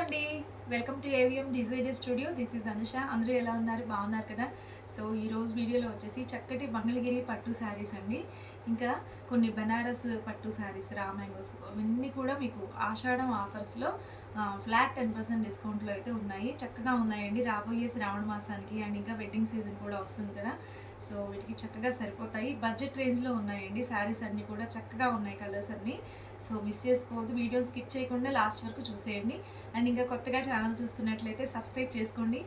అండి, welcome to AVM designer studio. This is Anusha. అందరూ ఎలా ఉన్నారు? బాగున్నారు కదా? సో ఈరోజు వీడియోలో వచ్చేసి చక్కటి మంగళగిరి పట్టు శారీస్ అండి, ఇంకా కొన్ని బనారస్ పట్టు శారీస్, రా మ్యాంగోస్, అవన్నీ కూడా మీకు ఆషాఢం ఆఫర్స్లో ఫ్లాట్ 10% డిస్కౌంట్లో అయితే ఉన్నాయి. చక్కగా ఉన్నాయండి రాబోయే శ్రావణ మాసానికి, అండ్ ఇంకా వెడ్డింగ్ సీజన్ కూడా వస్తుంది కదా. సో వీటికి చక్కగా సరిపోతాయి. బడ్జెట్ రేంజ్లో ఉన్నాయండి శారీస్ అన్నీ కూడా, చక్కగా ఉన్నాయి కలర్స్ అన్నీ. సో మిస్ చేసుకోవద్దు, వీడియో స్కిప్ చేయకుండా లాస్ట్ వరకు చూసేయండి. అండ్ ఇంకా కొత్తగా ఛానల్ చూస్తున్నట్లయితే సబ్స్క్రైబ్ చేసుకోండి,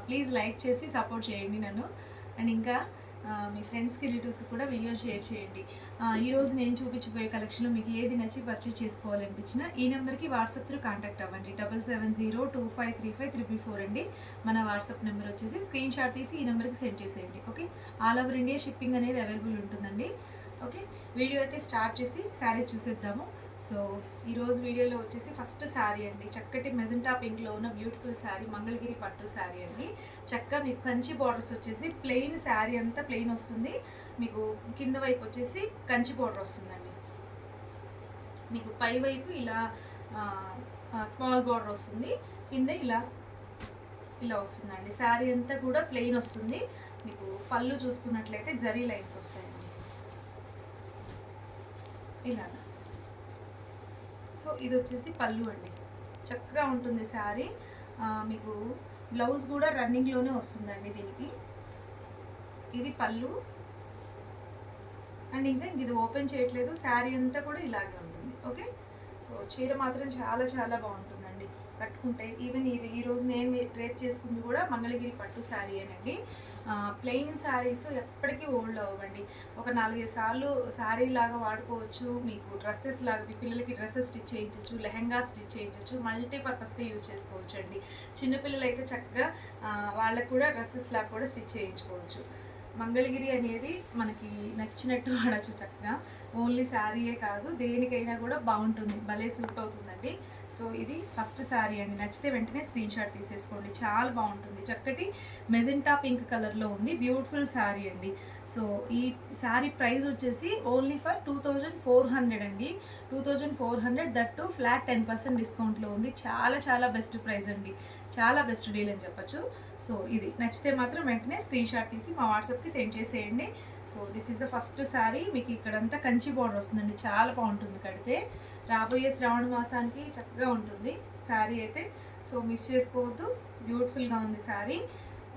ప్లీజ్ లైక్ చేసి సపోర్ట్ చేయండి నన్ను. అండ్ ఇంకా మీ ఫ్రెండ్స్కి, రిలేటివ్స్కి కూడా వీడియో షేర్ చేయండి. ఈరోజు నేను చూపించబోయే కలెక్షన్లో మీకు ఏది నచ్చి పర్చేస్ చేసుకోవాలనిపించినా ఈ నెంబర్కి వాట్సాప్ త్రూ కాంటాక్ట్ అవ్వండి. 7702535344 అండి మన వాట్సాప్ నెంబర్ వచ్చేసి. స్క్రీన్ షాట్ తీసి ఈ నెంబర్కి సెండ్ చేసేయండి. Okay, all over India shipping అనేది అవైలబుల్ ఉంటుందండి. ఓకే, వీడియో అయితే స్టార్ట్ చేసి శారీ చూసేద్దాము. సో ఈరోజు వీడియోలో వచ్చేసి ఫస్ట్ శారీ అండి, చక్కటి మెజెంటా పింక్లో ఉన్న బ్యూటిఫుల్ శారీ, మంగళగిరి పట్టు శారీ అండి. చక్కగా మీకు కంచి బార్డర్స్ వచ్చేసి ప్లెయిన్ శారీ అంతా ప్లెయిన్ వస్తుంది, మీకు కింద వైపు వచ్చేసి కంచి బార్డర్ వస్తుందండి. మీకు పై వైపు ఇలా స్మాల్ బార్డర్ వస్తుంది, కింద ఇలా ఇలా వస్తుందండి. శారీ అంతా కూడా ప్లెయిన్ వస్తుంది. మీకు పళ్ళు చూసుకున్నట్లయితే జరీ లైన్స్ వస్తాయండి ఇలా. సో ఇది వచ్చేసి పళ్ళు అండి, చక్కగా ఉంటుంది శారీ. మీకు బ్లౌజ్ కూడా రన్నింగ్లోనే వస్తుందండి దీనికి. ఇది పళ్ళు. అండ్ ఇంకా ఇది ఓపెన్ చేయట్లేదు, శారీ అంతా కూడా ఇలాగే ఉంటుంది. ఓకే, సో చీర మాత్రం చాలా చాలా బాగుంటుందండి కట్టుకుంటే. ఈవెన్ ఇది ఈరోజు నేను డ్రేప్ చేసుకుంది కూడా మంగళగిరి పట్టు శారీ అనండి. ప్లెయిన్ శారీస్ ఎప్పటికీ ఓల్డ్ అవ్వండి, ఒక 4-5 సార్లు శారీ లాగా వాడుకోవచ్చు. మీకు డ్రెస్సెస్ లాగా, మీ పిల్లలకి డ్రెస్సెస్ స్టిచ్ చేయించవచ్చు, లెహెంగా స్టిచ్ చేయించవచ్చు, మల్టీపర్పస్గా యూజ్ చేసుకోవచ్చు అండి. చిన్నపిల్లలు అయితే చక్కగా వాళ్ళకు కూడా డ్రెస్సెస్ లాగా కూడా స్టిచ్ చేయించుకోవచ్చు. మంగళగిరి అనేది మనకి నచ్చినట్టు వాడచ్చు చక్కగా, ఓన్లీ శారీయే కాదు దేనికైనా కూడా బాగుంటుంది, భలే సూట్ అవుతుందండి. సో ఇది ఫస్ట్ శారీ అండి, నచ్చితే వెంటనే స్క్రీన్ షాట్ తీసేసుకోండి, చాలా బాగుంటుంది. చక్కటి మెజెంటా పింక్ కలర్లో ఉంది, బ్యూటిఫుల్ శారీ అండి. సో ఈ శారీ ప్రైస్ వచ్చేసి ఓన్లీ ఫర్ 2400 అండి, 2400, దట్టు ఫ్లాట్ 10% డిస్కౌంట్లో ఉంది. చాలా చాలా బెస్ట్ ప్రైస్ అండి, చాలా బెస్ట్ డీల్ అని చెప్పచ్చు. సో ఇది నచ్చితే మాత్రం వెంటనే స్క్రీన్ షాట్ తీసి మా వాట్సాప్కి సెండ్ చేసేయండి. So this is the first sari. మీకు ఇక్కడంతా కంచి బార్డర్ వస్తుందండి, చాలా బాగుంటుంది కడితే. రాబోయే శ్రావణ మాసానికి చక్కగా ఉంటుంది శారీ అయితే. సో మిస్ చేసుకోవద్దు, బ్యూటిఫుల్గా ఉంది sari.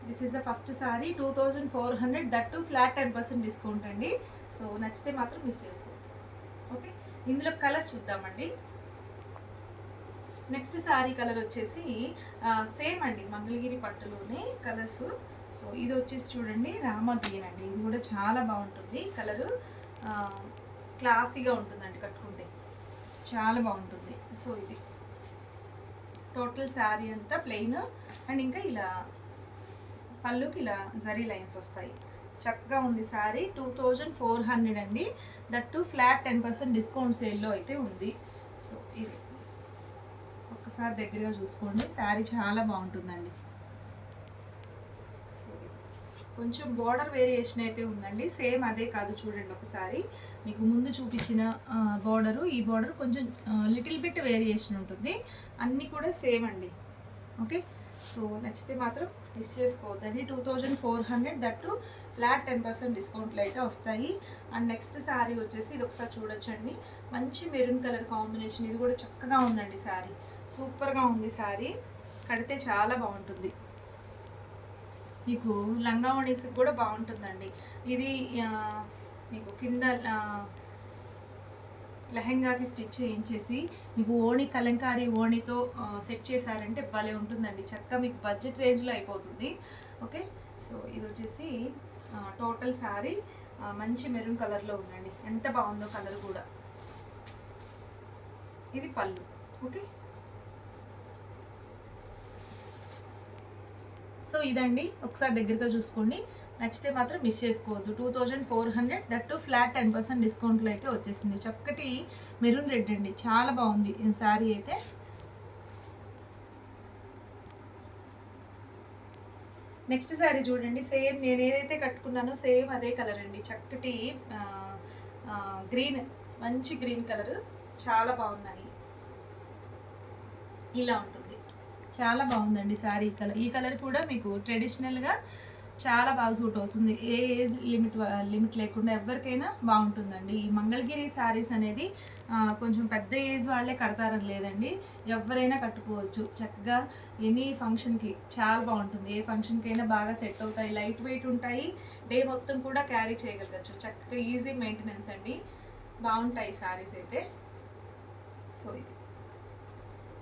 This is the first sari, 2400, that flat 10% discount అండి. సో నచ్చితే మాత్రం మిస్ చేసుకోవద్దు. ఓకే, ఇందులో కలర్స్ చూద్దామండి. నెక్స్ట్ శారీ కలర్ వచ్చేసి సేమ్ అండి, మంగళగిరి పట్టులోనే కలర్స్. సో ఇది వచ్చేసి చూడండి రామా గ్రీన్ అండి, ఇది కూడా చాలా బాగుంటుంది కలరు, క్లాసీగా ఉంటుందండి కట్టుకుంటే, చాలా బాగుంటుంది. సో ఇది టోటల్ శారీ అంతా ప్లెయిన్. అండ్ ఇంకా ఇలా పళ్ళుకి ఇలా జరీ లైన్స్ వస్తాయి, చక్కగా ఉంది శారీ. 2400 అండి, దట్టు ఫ్లాట్ 10% డిస్కౌంట్ సేల్లో అయితే ఉంది. సో ఇది ఒకసారి దగ్గరగా చూసుకోండి, శారీ చాలా బాగుంటుందండి. సో కొంచెం బార్డర్ వేరియేషన్ అయితే ఉందండి, సేమ్ అదే కాదు చూడండి ఒకసారి. మీకు ముందు చూపించిన బార్డరు, ఈ బార్డర్ కొంచెం లిటిల్ బిట్ వేరియేషన్ ఉంటుంది, అన్నీ కూడా సేమ్ అండి. ఓకే, సో నచ్చితే మాత్రం మిస్ చేసుకోవద్దండి. 2400, దట్టు ఫ్లాట్ 10% డిస్కౌంట్లు అయితే వస్తాయి. అండ్ నెక్స్ట్ శారీ వచ్చేసి ఇది ఒకసారి చూడొచ్చండి, మంచి మెరూన్ కలర్ కాంబినేషన్, ఇది కూడా చక్కగా ఉందండి శారీ, సూపర్గా ఉంది శారీ, కడితే చాలా బాగుంటుంది. మీకు లంగా ఓణీస్కి కూడా బాగుంటుందండి ఇది. మీకు కింద లెహెంగాకి స్టిచ్ చేయించేసి మీకు ఓణి, కలంకారీ ఓణితో సెట్ చేశారంటే భలే ఉంటుందండి, చక్కగా మీకు బడ్జెట్ రేంజ్లో అయిపోతుంది. ఓకే, సో ఇది వచ్చేసి టోటల్ శారీ మంచి మెరూన్ కలర్లో ఉందండి, ఎంత బాగుందో కలర్ కూడా. ఇది పళ్ళు. ఓకే, సో ఇదండి, ఒకసారి దగ్గరగా చూసుకోండి, నచ్చితే మాత్రం మిస్ చేసుకోవద్దు. 2400, దట్టు ఫ్లాట్ 10% డిస్కౌంట్లో అయితే వచ్చేసింది. చక్కటి మెరూన్ రెడ్ అండి, చాలా బాగుంది ఈ శారీ అయితే. నెక్స్ట్ శారీ చూడండి, సేమ్ నేను ఏదైతే కట్టుకున్నానో సేమ్ అదే కలర్ అండి, చక్కటి గ్రీన్, మంచి గ్రీన్ కలర్, చాలా బాగున్నాయి. ఇలా ఉంటుంది. చాలా బాగుందండి శారీ ఈ కలర్ కూడా మీకు ట్రెడిషనల్గా చాలా బాగా సూట్ అవుతుంది. ఏ ఏజ్ లిమిట్ లేకుండా ఎవరికైనా బాగుంటుందండి. ఈ మంగళగిరి శారీస్ అనేది కొంచెం పెద్ద ఏజ్ వాళ్ళే కడతారని లేదండి, ఎవరైనా కట్టుకోవచ్చు చక్కగా. ఎనీ ఫంక్షన్కి చాలా బాగుంటుంది, ఏ ఫంక్షన్కైనా బాగా సెట్ అవుతాయి, లైట్ వెయిట్ ఉంటాయి, డే మొత్తం కూడా క్యారీ చేయగలగచ్చు, చక్కగా ఈజీ మెయింటెనెన్స్ అండి. బాగుంటాయి శారీస్ అయితే. సో ఇది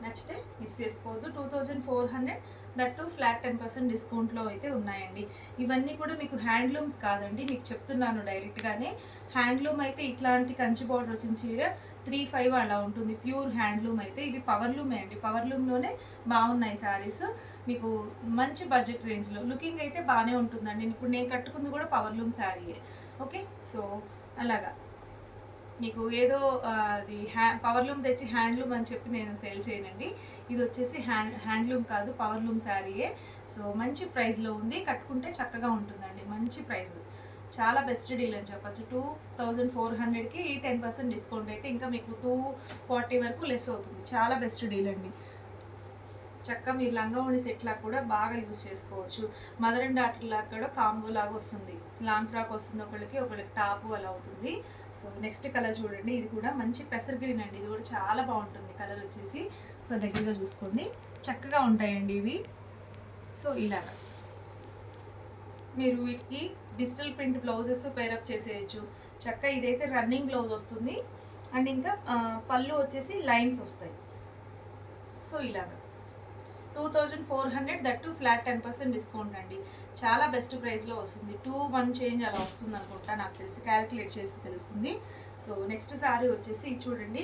నచ్చితే మిస్ చేసుకోవద్దు. 2400, దట్టు ఫ్లాట్ 10% డిస్కౌంట్లో అయితే ఉన్నాయండి. ఇవన్నీ కూడా మీకు హ్యాండ్లూమ్స్ కాదండి, మీకు చెప్తున్నాను డైరెక్ట్గానే. హ్యాండ్లూమ్ అయితే ఇట్లాంటి కంచి బార్డర్ వచ్చిన చీర 3,500 అలా ఉంటుంది, ప్యూర్ హ్యాండ్లూమ్ అయితే. ఇవి పవర్లూమే అండి, పవర్లూమ్లోనే బాగున్నాయి శారీస్, మీకు మంచి బడ్జెట్ రేంజ్లో. లుకింగ్ అయితే బాగానే ఉంటుందండి. ఇప్పుడు నేను కట్టుకుంది కూడా పవర్లూమ్ శారీయే. ఓకే, సో అలాగా మీకు ఏదో అది పవర్లూమ్ తెచ్చి హ్యాండ్లూమ్ అని చెప్పి నేను సేల్ చేయనండి. ఇది వచ్చేసి హ్యాండ్లూమ్ కాదు, పవర్లూమ్ శారీయే. సో మంచి ప్రైస్లో ఉంది, కట్టుకుంటే చక్కగా ఉంటుందండి. మంచి ప్రైస్, చాలా బెస్ట్ డీల్ అని చెప్పచ్చు. 2400కి 10% డిస్కౌంట్ అయితే ఇంకా మీకు 240 వరకు లెస్ అవుతుంది. చాలా బెస్ట్ డీల్ అండి. చక్కగా మీరు లంగావోణి సెట్లా కూడా బాగా యూస్ చేసుకోవచ్చు. మదర్ అండ్ డాటర్ లాగా కూడా కాంబో లాగా వస్తుంది. లాంగ్ ఫ్రాక్ వస్తుంది ఒకళ్ళకి టాప్ అలా అవుతుంది. సో నెక్స్ట్ కలర్ చూడండి, ఇది కూడా మంచి పెసర్ గ్రీన్ అండి. ఇది కూడా చాలా బాగుంటుంది కలర్ వచ్చేసి. సో దగ్గరగా చూసుకోండి, చక్కగా ఉంటాయండి ఇవి. సో ఇలాగా మీరు వీటికి డిజిటల్ ప్రింట్ బ్లౌజెస్ పేరప్ చేసేయచ్చు చక్కగా. ఇదైతే రన్నింగ్ బ్లౌజ్ వస్తుంది అండ్ ఇంకా పళ్ళు వచ్చేసి లైన్స్ వస్తాయి. సో ఇలాగా 2400, దట్టు ఫ్లాట్ 10% డిస్కౌంట్ అండి. చాలా బెస్ట్ ప్రైస్లో వస్తుంది. 2-1 చేంజ్ అలా వస్తుంది అనుకుంటా, నాకు తెలిసి క్యాలిక్యులేట్ చేసి తెలుస్తుంది. సో నెక్స్ట్ శారీ వచ్చేసి చూడండి,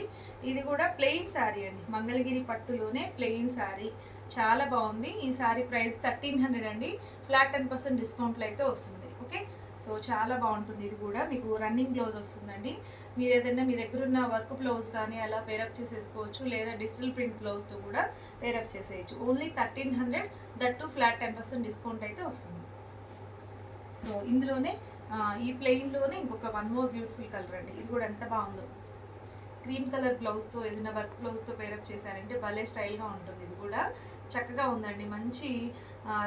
ఇది కూడా ప్లెయిన్ శారీ అండి, మంగళగిరి పట్టులోనే ప్లెయిన్ శారీ. చాలా బాగుంది. ఈ శారీ ప్రైస్ 1300 అండి, ఫ్లాట్ 10% డిస్కౌంట్లో అయితే వస్తుంది. ఓకే, సో చాలా బాగుంటుంది. ఇది కూడా మీకు రన్నింగ్ బ్లౌజ్ వస్తుందండి. మీరు ఏదైనా మీ దగ్గర ఉన్న వర్క్ బ్లౌజ్ కానీ అలా పేరప్ చేసేసుకోవచ్చు, లేదా డిజిటల్ ప్రింట్ బ్లౌజ్తో కూడా పేరప్ చేసేయచ్చు. ఓన్లీ 1300, దట్టు ఫ్లాట్ 10% డిస్కౌంట్ అయితే వస్తుంది. సో ఇందులోనే ఈ ప్లెయిన్లోనే ఇంకొక వన్ మోర్ బ్యూటిఫుల్ కలర్ అండి. ఇది కూడా ఎంత బాగుందో, క్రీమ్ కలర్ బ్లౌజ్తో ఏదైనా వర్క్ బ్లౌజ్తో పేరప్ చేశారంటే భలే స్టైల్గా ఉంటుంది. ఇది కూడా చక్కగా ఉందండి, మంచి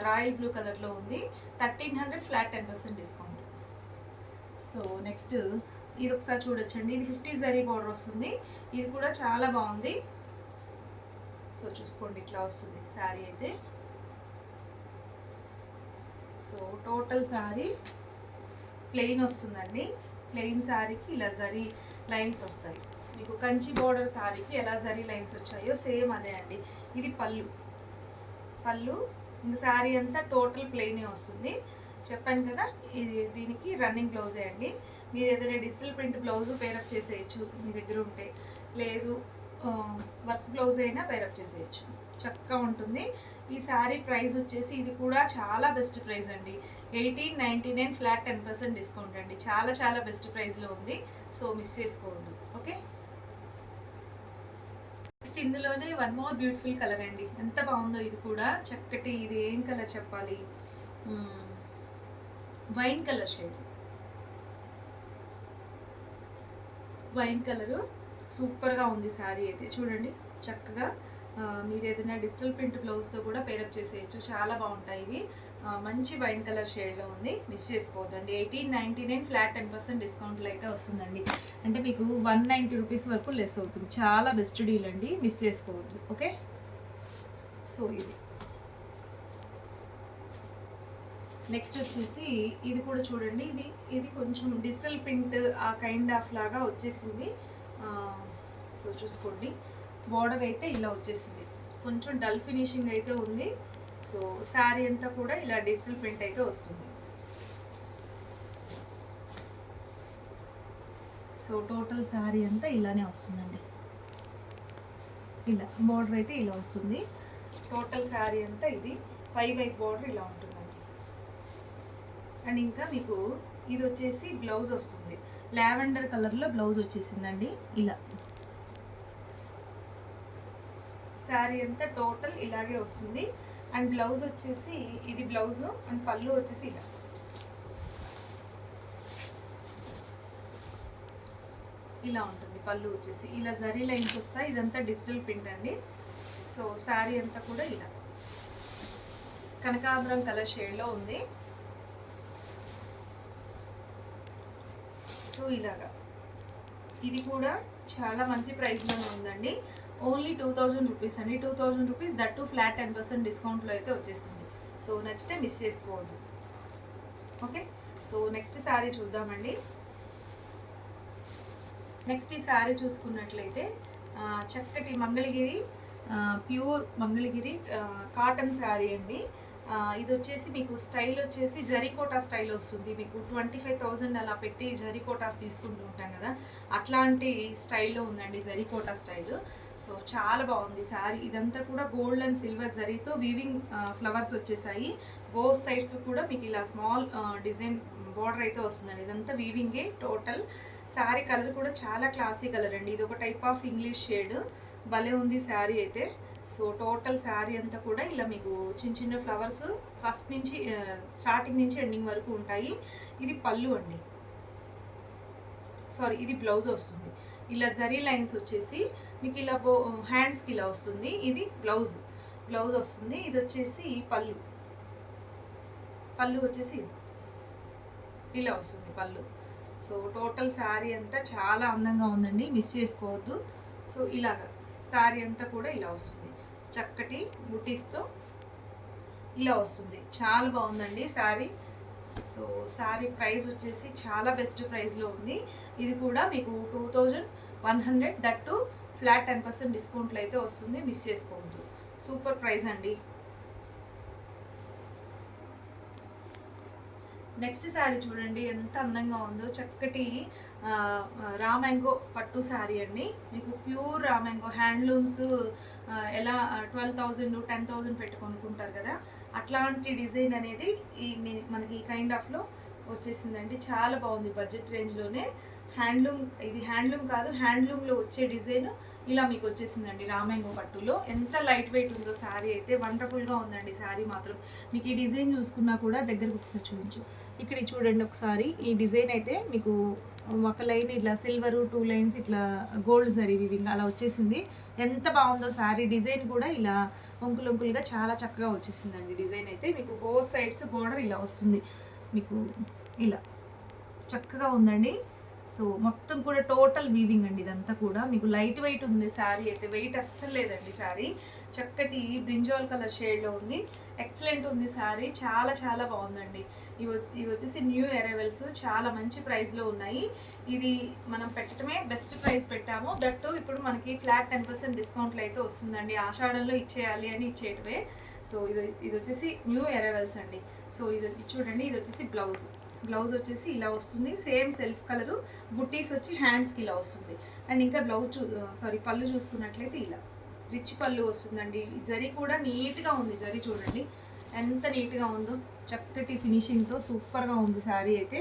రాయల్ బ్లూ కలర్లో ఉంది. 1300, ఫ్లాట్ 10% డిస్కౌంట్. సో నెక్స్ట్ ఇది ఒకసారి చూడొచ్చండి, ఇది 50 జరీ బార్డర్ వస్తుంది. ఇది కూడా చాలా బాగుంది. సో చూసుకోండి, ఇట్లా వస్తుంది శారీ అయితే. సో టోటల్ శారీ ప్లెయిన్ వస్తుందండి. ప్లెయిన్ శారీకి ఇలా జరీ లైన్స్ వస్తాయి. మీకు కంచి బార్డర్ శారీకి ఎలా జరీ లైన్స్ వచ్చాయో సేమ్ అదే అండి. ఇది పళ్ళు ఇంకా శారీ అంతా టోటల్ ప్లెయినే వస్తుంది. చెప్పాను కదా, ఇది దీనికి రన్నింగ్ బ్లౌజే అండి. మీరు ఏదైనా డిజిటల్ ప్రింట్ బ్లౌజ్ పేరప్ చేసేయచ్చు మీ దగ్గర ఉంటే, లేదు వర్క్ బ్లౌజ్ అయినా పేరప్ చేసేయచ్చు, చక్కగా ఉంటుంది. ఈ శారీ ప్రైస్ వచ్చేసి ఇది కూడా చాలా బెస్ట్ ప్రైస్ అండి, 1899, ఫ్లాట్ 10% డిస్కౌంట్ అండి. చాలా చాలా బెస్ట్ ప్రైస్లో ఉంది. సో మిస్ చేసుకోవద్దు. ఓకే, నెక్స్ట్ ఇందులోనే వన్ మోర్ బ్యూటిఫుల్ కలర్ అండి. ఎంత బాగుందో ఇది కూడా చక్కటి. ఇది ఏం కలర్ చెప్పాలి, wine colour shade. Wine colour సూపర్గా ఉంది శారీ అయితే. చూడండి చక్కగా మీరు ఏదైనా డిజిటల్ ప్రింట్ బ్లౌజ్తో కూడా పేరప్ చేసేయచ్చు, చాలా బాగుంటాయి ఇవి. మంచి వైన్ కలర్ షేడ్లో ఉంది, మిస్ చేసుకోవద్దండి. 1899, ఫ్లాట్ 10% డిస్కౌంట్లో అయితే వస్తుందండి. అంటే మీకు 190 రూపీస్ వరకు లెస్ అవుతుంది. చాలా బెస్ట్ డీల్ అండి, మిస్ చేసుకోవద్దు. ఓకే, సో ఇది నెక్స్ట్ వచ్చేసి ఇది కూడా చూడండి, ఇది కొంచెం డిజిటల్ ప్రింట్ ఆ కైండ్ ఆఫ్ లాగా వచ్చేసింది. సో చూసుకోండి, బార్డర్ అయితే ఇలా వచ్చేసింది, కొంచెం డల్ ఫినిషింగ్ అయితే ఉంది. సో శారీ అంతా కూడా ఇలా డిజిటల్ ప్రింట్ అయితే వస్తుంది. సో టోటల్ శారీ అంతా ఇలానే వస్తుందండి. ఇలా బార్డర్ అయితే ఇలా వస్తుంది. టోటల్ శారీ అంతా ఇది వైట్ బార్డర్ ఇలా ఉంటుందండి. అండ్ ఇంకా మీకు ఇది వచ్చేసి బ్లౌజ్ వస్తుంది, లావెండర్ కలర్లో బ్లౌజ్ వచ్చేసిందండి. ఇలా శారీ అంతా టోటల్ ఇలాగే వస్తుంది. అండ్ బ్లౌజ్ వచ్చేసి ఇది బ్లౌజ్, అండ్ పళ్ళు వచ్చేసి ఇలా ఉంటుంది. పళ్ళు వచ్చేసి ఇలా జరీ లైన్స్ వస్తాయి. ఇదంతా డిజిటల్ ప్రింట్ అండి. సో శారీ అంతా కూడా ఇలా కనకాంబరం కలర్ షేడ్లో ఉంది. సో ఇలాగా ఇది కూడా చాలా మంచి ప్రైస్లోనే ఉందండి. ఓన్లీ 2000 రూపీస్ అండి. 2000 రూపీస్, దట్ టు ఫ్లాట్ 10% డిస్కౌంట్లో అయితే వచ్చేస్తుంది. సో నచ్చితే మిస్ చేసుకోవద్దు. ఓకే, సో నెక్స్ట్ శారీ చూద్దామండి. నెక్స్ట్ ఈ శారీ చూసుకున్నట్లయితే చక్కటి మంగళగిరి ప్యూర్ మంగళగిరి కాటన్ శారీ అండి. ఇది వచ్చేసి మీకు స్టైల్ వచ్చేసి జరీకోటా స్టైల్ వస్తుంది. మీకు 25,000 అలా పెట్టి జరీకోటాస్ తీసుకుంటూ ఉంటాం కదా, అట్లాంటి స్టైల్లో ఉందండి జరీకోటా స్టైల్. సో చాలా బాగుంది శారీ. ఇదంతా కూడా గోల్డ్ అండ్ సిల్వర్ జరీతో వీవింగ్ ఫ్లవర్స్ వచ్చేసాయి. బోత్ సైడ్స్ కూడా మీకు ఇలా స్మాల్ డిజైన్ బార్డర్ అయితే వస్తుందండి. ఇదంతా వీవింగే టోటల్. శారీ కలర్ కూడా చాలా క్లాసీ కలర్ అండి. ఇది ఒక టైప్ ఆఫ్ ఇంగ్లీష్ షేడ్. భలే ఉంది శారీ అయితే. సో టోటల్ శారీ అంతా కూడా ఇలా మీకు చిన్న చిన్న ఫ్లవర్స్ ఫస్ట్ నుంచి స్టార్టింగ్ నుంచి ఎండింగ్ వరకు ఉంటాయి. ఇది పళ్ళు అండి, సారీ ఇది బ్లౌజ్ వస్తుంది. ఇలా జరీ లైన్స్ వచ్చేసి మీకు ఇలా హ్యాండ్స్కి ఇలా వస్తుంది. ఇది బ్లౌజ్ వస్తుంది. ఇది వచ్చేసి పళ్ళు వచ్చేసి ఇలా వస్తుంది పళ్ళు. సో టోటల్ శారీ అంతా చాలా అందంగా ఉందండి, మిస్ చేసుకోవద్దు. సో ఇలాగా శారీ అంతా కూడా ఇలా వస్తుంది, చక్కటి బుటీస్తో ఇలా వస్తుంది. చాలా బాగుందండి శారీ. సో శారీ ప్రైస్ వచ్చేసి చాలా బెస్ట్ ప్రైస్లో ఉంది. ఇది కూడా మీకు 2100, దట్ టు ఫ్లాట్ 10% డిస్కౌంట్లో అయితే వస్తుంది, మిస్ చేసుకోవద్దు. సూపర్ ప్రైస్ అండి. నెక్స్ట్ శారీ చూడండి ఎంత అందంగా ఉందో. చక్కటి రామ్యాంగో పట్టు శారీ అండి. మీకు ప్యూర్ రామ్యాంగో హ్యాండ్లూమ్స్ ఎలా 12,000 10,000 పెట్టి కొనుక్కుంటారు కదా, అట్లాంటి డిజైన్ అనేది మనకి ఈ కైండ్ ఆఫ్లో వచ్చేసిందండి. చాలా బాగుంది, బడ్జెట్ రేంజ్లోనే. హ్యాండ్లూమ్, ఇది హ్యాండ్లూమ్ కాదు, హ్యాండ్లూమ్లో వచ్చే డిజైన్ ఇలా మీకు వచ్చేసిందండి రామ్యాంగో పట్టులో. ఎంత లైట్ వెయిట్ ఉందో శారీ అయితే, వండర్ఫుల్గా ఉందండి శారీ మాత్రం. మీకు ఈ డిజైన్ చూసుకున్నా కూడా దగ్గరకు ఒకసారి చూపించు. ఇక్కడ చూడండి ఒకసారి. ఈ డిజైన్ అయితే మీకు ఒక లైన్ ఇట్లా సిల్వర్, 2 లైన్స్ ఇట్లా గోల్డ్ జరీ వివింగ్ అలా వచ్చేసింది. ఎంత బాగుందో శారీ. డిజైన్ కూడా ఇలా వంకులుగా చాలా చక్కగా వచ్చేసిందండి డిజైన్ అయితే. మీకు బోత్ సైడ్స్ బోర్డర్ ఇలా వస్తుంది, మీకు ఇలా చక్కగా ఉందండి. సో మొత్తం కూడా టోటల్ వీవింగ్ అండి. ఇదంతా కూడా మీకు లైట్ వెయిట్ ఉంది శారీ అయితే, వెయిట్ అస్సలు లేదండి శారీ. చక్కటి బ్రింజాల్ కలర్ షేడ్లో ఉంది, ఎక్సలెంట్ ఉంది శారీ. చాలా చాలా బాగుందండి. ఇవి వచ్చేసి న్యూ అరైవల్స్, చాలా మంచి ప్రైస్లో ఉన్నాయి. ఇది మనం పెట్టడమే బెస్ట్ ప్రైస్ పెట్టాము, దట్టు ఇప్పుడు మనకి ఫ్లాట్ 10% డిస్కౌంట్లో అయితే వస్తుందండి. ఆషాఢంలో ఇచ్చేయాలి అని ఇచ్చేయటమే. సో ఇది వచ్చేసి న్యూ అరైవల్స్ అండి. సో ఇది చూడండి, ఇది వచ్చేసి బ్లౌజ్ వచ్చేసి ఇలా వస్తుంది. సేమ్ సెల్ఫ్ కలరు, బుట్టీస్ వచ్చి హ్యాండ్స్కి ఇలా వస్తుంది. అండ్ ఇంకా పళ్ళు చూసుకున్నట్లయితే ఇలా రిచ్ పళ్ళు వస్తుందండి. జరీ కూడా నీట్గా ఉంది. జరీ చూడండి ఎంత నీట్గా ఉందో, చక్కటి ఫినిషింగ్తో సూపర్గా ఉంది శారీ అయితే,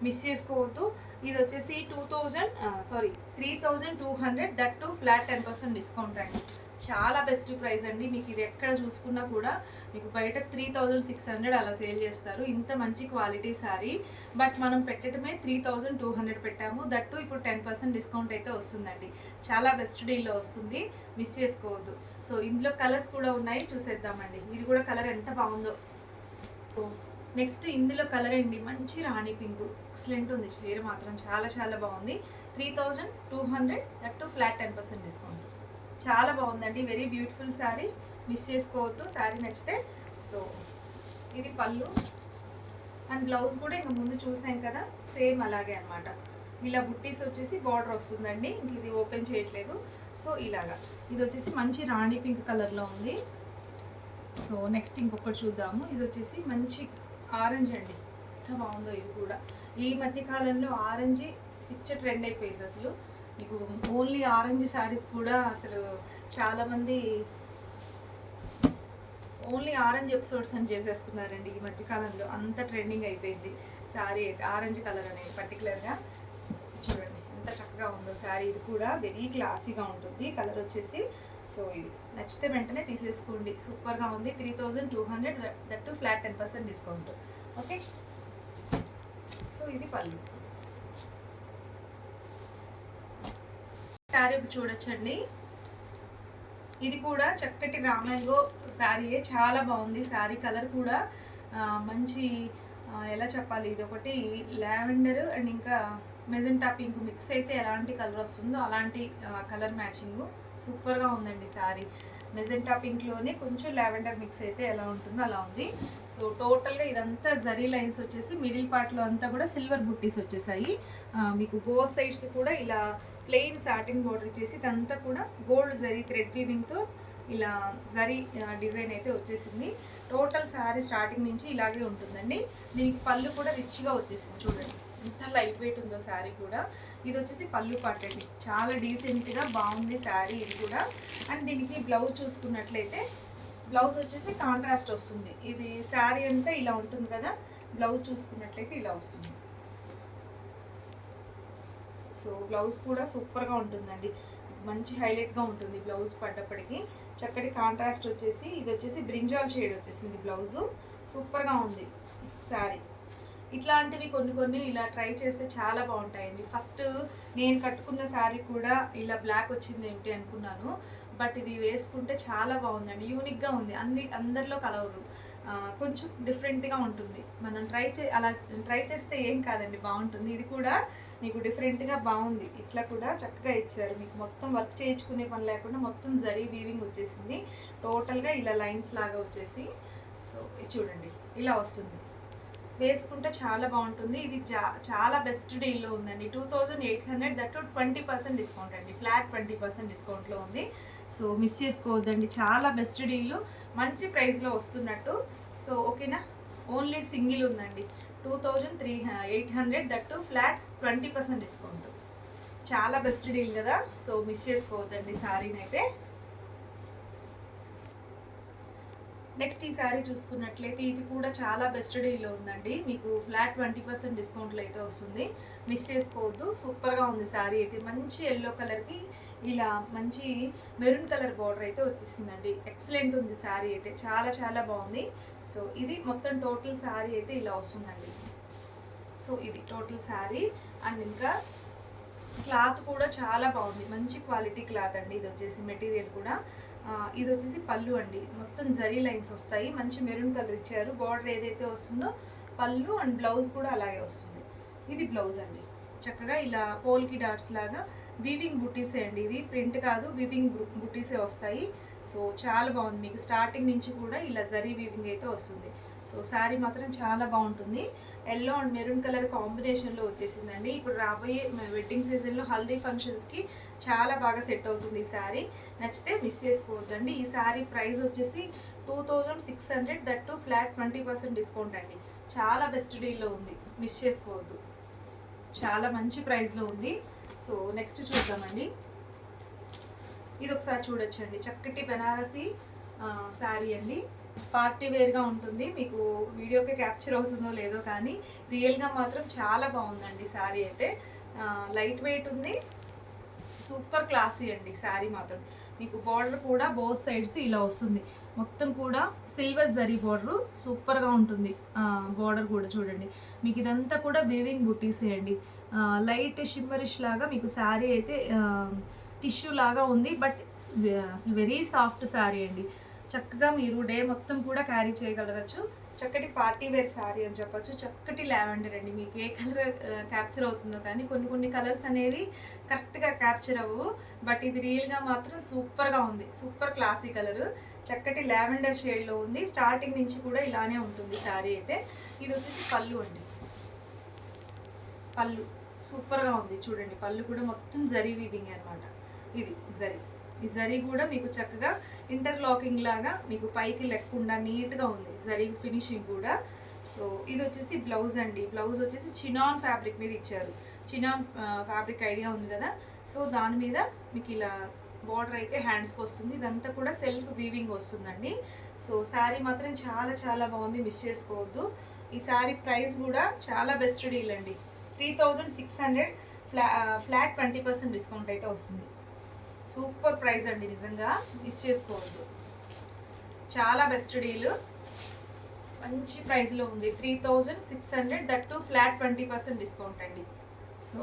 మిస్ చేసుకోవద్దు. ఇది వచ్చేసి 3,200, దట్ టు ఫ్లాట్ 10% డిస్కౌంట్ అండి. చాలా బెస్ట్ ప్రైస్ అండి. మీకు ఇది ఎక్కడ చూసుకున్నా కూడా మీకు బయట 3,600 అలా సేల్ చేస్తారు. ఇంత మంచి క్వాలిటీ శారీ, బట్ మనం పెట్టడమే 3,200 పెట్టాము, దట్టు ఇప్పుడు 10% డిస్కౌంట్ అయితే వస్తుందండి. చాలా బెస్ట్ డీల్లో వస్తుంది, మిస్ చేసుకోవద్దు. సో ఇందులో కలర్స్ కూడా ఉన్నాయి, చూసేద్దామండి. ఇది కూడా కలర్ ఎంత బాగుందో. సో నెక్స్ట్ ఇందులో కలర్ అండి, మంచి రాణి పింక్, ఎక్సలెంట్ ఉంది చీర మాత్రం, చాలా చాలా బాగుంది. 3,200, దట్టు ఫ్లాట్ 10% డిస్కౌంట్. చాలా బాగుందండి, వెరీ బ్యూటిఫుల్ శారీ, మిస్ చేసుకోవద్దు శారీ నచ్చితే. సో ఇది పళ్ళు అండ్ బ్లౌజ్ కూడా ఇంకా ముందు చూసాం కదా, సేమ్ అలాగే అనమాట. ఇలా బుట్టీస్ వచ్చేసి బార్డర్ వస్తుందండి. ఇంక ఇది ఓపెన్ చేయట్లేదు. సో ఇలాగా ఇది వచ్చేసి మంచి రాణి పింక్ కలర్లో ఉంది. సో నెక్స్ట్ ఇంకొకటి చూద్దాము. ఇది వచ్చేసి మంచి ఆరెంజ్ అండి, ఎంత బాగుందో ఇది కూడా. ఈ మధ్యకాలంలో ఆరెంజ్ పిచ్చ ట్రెండ్ అయిపోయింది అసలు. మీకు ఓన్లీ ఆరెంజ్ శారీస్ కూడా అసలు చాలామంది ఓన్లీ ఆరెంజ్ ఎపిసోడ్స్ అని చేసేస్తున్నారండి ఈ మధ్యకాలంలో. అంత ట్రెండింగ్ అయిపోయింది శారీ అయితే, ఆరెంజ్ కలర్ అనేది పర్టికులర్గా. చూడండి ఎంత చక్కగా ఉందో శారీ. ఇది కూడా వెరీ క్లాసీగా ఉంటుంది కలర్ వచ్చేసి. సో ఇది నచ్చితే వెంటనే తీసేసుకోండి, సూపర్గా ఉంది. 3,200, that to flat 10% discount. Okay, so ఇది పళ్ళు. శారీ చూడొచ్చండి, ఇది కూడా చక్కటి రామ్యాంగో శారీయే, చాలా బాగుంది శారీ. కలర్ కూడా మంచి ఎలా చెప్పాలి, ఇది ఒకటి లావెండర్ అండ్ ఇంకా మెజెంటా పింక్ మిక్స్ అయితే ఎలాంటి కలర్ వస్తుందో అలాంటి కలర్ మ్యాచింగ్ సూపర్గా ఉందండి శారీ. మెజెంటా పింక్లోనే కొంచెం లావెండర్ మిక్స్ అయితే ఎలా ఉంటుందో అలా ఉంది. సో టోటల్గా ఇదంతా జరీ లైన్స్ వచ్చేసి మిడిల్ పార్ట్లో అంతా కూడా సిల్వర్ బుట్టీస్ వచ్చేసాయి. మీకు బోత్ సైడ్స్ కూడా ఇలా ప్లెయిన్ సాటిన్ బోర్డర్ ఇచ్చేసి ఇదంతా కూడా గోల్డ్ జరీ థ్రెడ్ వీవింగ్తో ఇలా జరీ డిజైన్ అయితే వచ్చేసింది. టోటల్ శారీ స్టార్టింగ్ నుంచి ఇలాగే ఉంటుందండి. దీనికి పళ్ళు కూడా రిచ్గా వచ్చేసింది, చూడండి ఎంత లైట్ వెయిట్ ఉందో శారీ కూడా. ఇది వచ్చేసి పళ్ళు పార్ట్ అండి, చాలా డీసెంట్గా బాగుంది శారీ ఇది కూడా. అండ్ దీనికి బ్లౌజ్ చూసుకున్నట్లయితే బ్లౌజ్ వచ్చేసి కాంట్రాస్ట్ వస్తుంది. ఇది శారీ అంతా ఇలా ఉంటుంది కదా, బ్లౌజ్ చూసుకున్నట్లయితే ఇలా వస్తుంది. సో బ్లౌజ్ కూడా సూపర్గా ఉంటుందండి, మంచి హైలైట్గా ఉంటుంది బ్లౌజ్ పడ్డప్పటికి. చక్కటి కాంట్రాస్ట్ వచ్చేసి ఇది వచ్చేసి బ్రింజాల్ షేడ్ వచ్చేసింది బ్లౌజు. సూపర్గా ఉంది శారీ. ఇట్లాంటివి కొన్ని కొన్ని ఇలా ట్రై చేస్తే చాలా బాగుంటాయండి. ఫస్ట్ నేను కట్టుకున్న శారీ కూడా ఇలా బ్లాక్ వచ్చింది ఏమిటి అనుకున్నాను, బట్ ఇది వేసుకుంటే చాలా బాగుందండి, యూనిక్గా ఉంది. అందరిలో కలవదు, కొంచెం డిఫరెంట్గా ఉంటుంది. మనం అలా ట్రై చేస్తే ఏం కాదండి, బాగుంటుంది. ఇది కూడా మీకు డిఫరెంట్గా బాగుంది, ఇట్లా కూడా చక్కగా ఇచ్చారు. మీకు మొత్తం వర్క్ చేయించుకునే పని లేకుండా మొత్తం జరీ వీవింగ్ వచ్చేసింది టోటల్గా ఇలా లైన్స్ లాగా వచ్చేసి. సో చూడండి ఇలా వస్తుంది, వేసుకుంటే చాలా బాగుంటుంది. ఇది చాలా బెస్ట్ డీల్లో ఉందండి. 2800, దట్ 20% డిస్కౌంట్ అండి, ఫ్లాట్ 20% డిస్కౌంట్లో ఉంది. సో మిస్ చేసుకోవద్దండి, చాలా బెస్ట్ డీల్, మంచి ప్రైస్లో వస్తున్నట్టు. సో ఓకేనా, ఓన్లీ సింగిల్ ఉందండి, 2800, దట్ ఫ్లాట్ 20% డిస్కౌంట్. చాలా బెస్ట్ డీల్ కదా, సో మిస్ చేసుకోవద్దండి శారీని అయితే. నెక్స్ట్ ఈ శారీ చూసుకున్నట్లయితే ఇది కూడా చాలా బెస్ట్ డీల్లో ఉందండి, మీకు ఫ్లాట్ 20% డిస్కౌంట్లో అయితే వస్తుంది, మిస్ చేసుకోవద్దు. సూపర్గా ఉంది శారీ అయితే, మంచి ఎల్లో కలర్కి ఇలా మంచి మెరూన్ కలర్ బార్డర్ అయితే వచ్చేసిందండి. ఎక్సలెంట్ ఉంది శారీ అయితే, చాలా చాలా బాగుంది. సో ఇది మొత్తం టోటల్ శారీ అయితే ఇలా వస్తుందండి. సో ఇది టోటల్ శారీ. అండ్ ఇంకా క్లాత్ కూడా చాలా బాగుంది, మంచి క్వాలిటీ క్లాత్ అండి. ఇది వచ్చేసి మెటీరియల్ కూడా, ఇది వచ్చేసి పళ్ళు అండి, మొత్తం జరీ లైన్స్ వస్తాయి, మంచి మెరూన్ కలర్ ఇచ్చారు. బార్డర్ ఏదైతే వస్తుందో పళ్ళు అండ్ బ్లౌజ్ కూడా అలాగే వస్తుంది. ఇది బ్లౌజ్ అండి, చక్కగా ఇలా పోల్కి డాట్స్ లాగా వీవింగ్ బుట్టీసే అండి, ఇది ప్రింట్ కాదు, వీవింగ్ బుట్టీసే వస్తాయి. సో చాలా బాగుంది, మీకు స్టార్టింగ్ నుంచి కూడా ఇలా జరీ వీవింగ్ అయితే వస్తుంది. సో శారీ మాత్రం చాలా బాగుంటుంది, ఎల్లో అండ్ మెరూన్ కలర్ కాంబినేషన్లో వచ్చేసిందండి. ఇప్పుడు రాబోయే వెడ్డింగ్ సీజన్లో హల్దీ ఫంక్షన్స్కి చాలా బాగా సెట్ అవుతుంది ఈ శారీ. నచ్చితే మిస్ చేసుకోవద్దండి. ఈ శారీ ప్రైస్ వచ్చేసి 2600, దట్ ఫ్లాట్ 20% డిస్కౌంట్ అండి, చాలా బెస్ట్ డీల్లో ఉంది, మిస్ చేసుకోవద్దు, చాలా మంచి ప్రైస్లో ఉంది. సో నెక్స్ట్ చూద్దామండి. ఇది ఒకసారి చూడొచ్చండి, చక్కటి బెనారసి శారీ అండి, పార్టీ వేర్గా ఉంటుంది. మీకు వీడియోకి క్యాప్చర్ అవుతుందో లేదో కానీ రియల్గా మాత్రం చాలా బాగుందండి శారీ అయితే. లైట్ వెయిట్ ఉంది, సూపర్ క్లాసీ అండి శారీ మాత్రం. మీకు బార్డర్ కూడా బోత్ సైడ్స్ ఇలా వస్తుంది, మొత్తం కూడా సిల్వర్ జరీ బార్డరు, సూపర్గా ఉంటుంది. బార్డర్ కూడా చూడండి, మీకు ఇదంతా కూడా వీవింగ్ బుట్టీసే అండి. లైట్ షిమ్మరిష్ లాగా మీకు శారీ అయితే టిష్యూ లాగా ఉంది, బట్ వెరీ సాఫ్ట్ శారీ అండి. చక్కగా మీరు డే మొత్తం కూడా క్యారీ చేయగలగచ్చు. చక్కటి పార్టీ వేర్ శారీ అని చెప్పచ్చు. చక్కటి లావెండర్ అండి, మీకు ఏ కలర్ క్యాప్చర్ అవుతుందో కానీ కొన్ని కలర్స్ అనేవి కరెక్ట్గా క్యాప్చర్ అవ్వవు, బట్ ఇది రియల్గా మాత్రం సూపర్గా ఉంది, సూపర్ క్లాసీ కలర్, చక్కటి లావెండర్ షేడ్లో ఉంది. స్టార్టింగ్ నుంచి కూడా ఇలానే ఉంటుంది శారీ అయితే. ఇది వచ్చేసి పళ్ళు అండి, పళ్ళు సూపర్గా ఉంది చూడండి, పళ్ళు కూడా మొత్తం జరీ వీవింగ్ అనమాట. ఇది జరీ, ఈ జరీ కూడా మీకు చక్కగా ఇంటర్లాకింగ్ లాగా మీకు పైకి లేకుండా నీట్గా ఉంది జరీ ఫినిషింగ్ కూడా. సో ఇది వచ్చేసి బ్లౌజ్ అండి, బ్లౌజ్ వచ్చేసి చినాన్ ఫ్యాబ్రిక్ మీద ఇచ్చారు. చినాన్ ఫ్యాబ్రిక్ ఐడియా ఉంది కదా, సో దాని మీద మీకు ఇలా బార్డర్ అయితే హ్యాండ్స్కి వస్తుంది. ఇదంతా కూడా సెల్ఫ్ వీవింగ్ వస్తుందండి. సో శారీ మాత్రం చాలా చాలా బాగుంది, మిస్ చేసుకోవద్దు. ఈ శారీ ప్రైస్ కూడా చాలా బెస్ట్ డీల్ అండి, 3600, ఫ్లాట్ 20% డిస్కౌంట్ అయితే వస్తుంది. సూపర్ ప్రైస్ అండి, నిజంగా మిస్ చేసుకోవద్దు, చాలా బెస్ట్ డీల్, మంచి ప్రైస్లో ఉంది. 3600, దట్ ఫ్లాట్ 20% డిస్కౌంట్ అండి. సో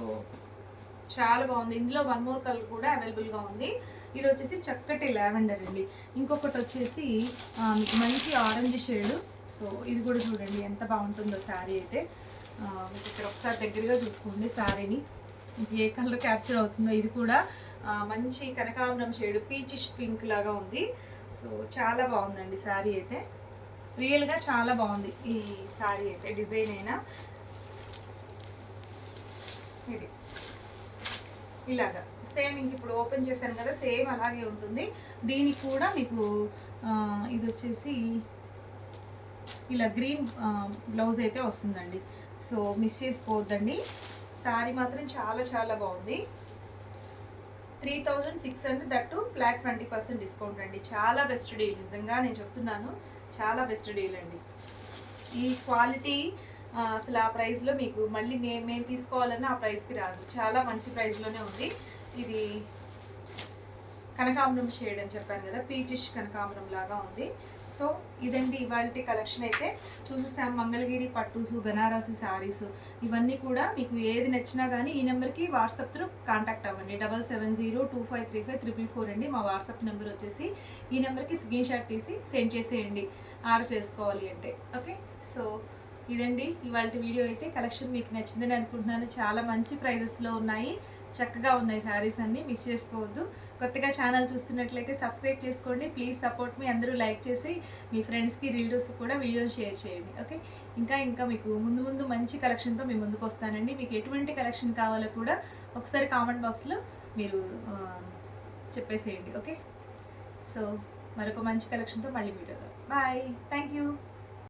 చాలా బాగుంది. ఇందులో వన్ మోర్ కలర్ కూడా అవైలబుల్గా ఉంది. ఇది వచ్చేసి చక్కటి లావెండర్ అండి. ఇంకొకటి వచ్చేసి మీకు మంచి ఆరెంజ్ షేడ్. సో ఇది కూడా చూడండి ఎంత బాగుంటుందో శారీ అయితే. మీకు ఇక్కడ ఒకసారి దగ్గరగా చూసుకోండి శారీని, మీకు ఏ కలర్ క్యాప్చర్ అవుతుందో. ఇది కూడా మంచి కనకాంబరం షేడ్, పీచిష్ పింక్ లాగా ఉంది. సో చాలా బాగుందండి శారీ అయితే, రియల్గా చాలా బాగుంది ఈ శారీ అయితే. డిజైన్ అయినా ఇది ఇలాగా సేమ్, ఇంక ఇప్పుడు ఓపెన్ చేశాను కదా సేమ్ అలాగే ఉంటుంది. దీనికి కూడా మీకు ఇది వచ్చేసి ఇలా గ్రీన్ బ్లౌజ్ అయితే వస్తుందండి. సో మిస్ చేసుకోవద్దండి, శారీ మాత్రం చాలా చాలా బాగుంది. 3600, దట్టు ఫ్లాట్ 20% డిస్కౌంట్ అండి. చాలా బెస్ట్ డీల్, నిజంగా నేను చెప్తున్నాను, చాలా బెస్ట్ డీల్ అండి. ఈ క్వాలిటీ అసలు ఆ ప్రైస్లో మీకు మళ్ళీ మేము తీసుకోవాలన్నా ఆ ప్రైస్కి రాదు. చాలా మంచి ప్రైస్లోనే ఉంది. ఇది కనకాంబరం షేడ్ అని చెప్పాను కదా, పీచిష్ కనకాంబరం లాగా ఉంది. సో ఇదండి ఇవాళ కలెక్షన్ అయితే. చూసేసాం మంగళగిరి పట్టూస్, బనారసి శారీస్, ఇవన్నీ కూడా మీకు ఏది నచ్చినా కానీ ఈ నెంబర్కి వాట్సాప్ త్రూ కాంటాక్ట్ అవ్వండి. 7702535344 అండి మా వాట్సాప్ నెంబర్ వచ్చేసి. ఈ నెంబర్కి స్క్రీన్ షాట్ తీసి సెండ్ చేసేయండి ఆర్డర్ చేసుకోవాలి అంటే. ఓకే, సో ఇదండి ఇవాళ వీడియో అయితే. కలెక్షన్ మీకు నచ్చిందని అనుకుంటున్నాను. చాలా మంచి ప్రైజెస్లో ఉన్నాయి, చక్కగా ఉన్నాయి శారీస్ అన్నీ, మిస్ చేసుకోవద్దు. కొత్తగా ఛానల్ చూస్తున్నట్లయితే సబ్స్క్రైబ్ చేసుకోండి. ప్లీజ్ సపోర్ట్ మీ. అందరూ లైక్ చేసి మీ ఫ్రెండ్స్కి రిలేటివ్స్ కూడా వీడియోని షేర్ చేయండి. ఓకే, ఇంకా మీకు ముందు మంచి కలెక్షన్తో మీ ముందుకు వస్తానండి. మీకు ఎటువంటి కలెక్షన్ కావాలో కూడా ఒకసారి కామెంట్ బాక్స్లో మీరు చెప్పేసేయండి. ఓకే, సో మరొక మంచి కలెక్షన్తో మళ్ళీ వీడియో. Bye, thank you.